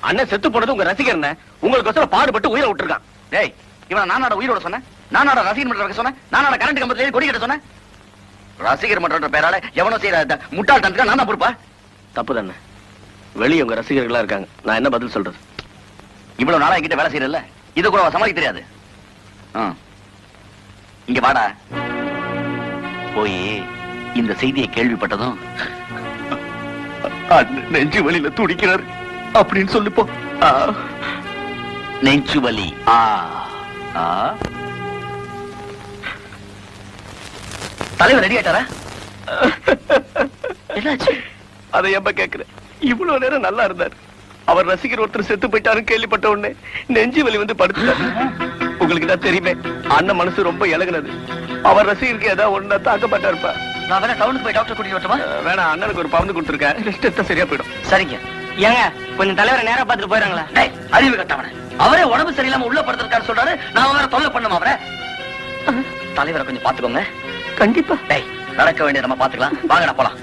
அண்ணன் செத்து போனது உங்க ரசிகர் உங்களுக்கு பாடுபட்டு உயிரை விட்டுருக்கான். டேய், இவன் நானோட உயிரோட சொன்னேன், நானோட ரசிகர் மன்றம் வைக்க சொன்னேன், நானோட கரண்ட் கம்பத்துல கொடி கட்ட சொன்னேன். ரசிகர் மன்ற பேரால எவனோ செய்யற முட்டாள் தனத்துக்கு நான் தான் பொறுப்பா? தப்பு தானே. வெளியே உங்க ரசிகர்களா இருக்காங்க, நான் என்ன பதில் சொல்றது? இவ்வளவு நாளா என்கிட்ட வேலை செய்யறல, இது கூட சமாளிக்க தெரியாது. இங்க வாடா, போய் இந்த செய்தியை கேள்விப்பட்டதும் நெஞ்சு வலியில துடிக்கிறார் அப்படின்னு சொல்லிப்போ. நெஞ்சு வலி. தலைவர் ரெடி ஆயிட்டாரா? என்னாச்சு? அதை எப்ப கேக்குறேன்? இவ்வளவு நேரம் நல்லா இருந்தார். அவர் ரசிகர் ஒருத்தர் செத்து போயிட்டாருன்னு கேள்விப்பட்ட உடனே நெஞ்சு வலி வந்து படுத்துட்டாரு. உங்களுக்கு தான் தெரியுமே, அண்ணன் மனசு ரொம்ப இலகுனது. அவர் ரசிகருக்கு ஏதாவது ஒண்ணு தாக்கப்பட்டா இருப்பா. நான் வேணா டவுனுக்கு போய் டாக்டர் கூட்டிட்டு வரட்டுமா? வேணாம், அண்ணனுக்கு ஒரு பவுந்து கொடுத்துருக்கேன், ரெஸ்ட் எடுத்தா சரியா போயிடும். சரிங்க. ஏங்க கொஞ்சம் தலைவரை நேரா பார்த்துட்டு போயிறாங்களா? அறிவு கட்டவன, அவரே உடம்பு சரியில்லாம உள்ள படுத்திருக்காரு சொல்றாரு, நான் வேற தொல்லை பண்ணுமா அவரை? தலைவரை கொஞ்சம் பாத்துக்கோங்க. கண்டிப்பா. நடக்க வேண்டிய நம்ம பாத்துக்கலாம், வாங்கடா போலாம்.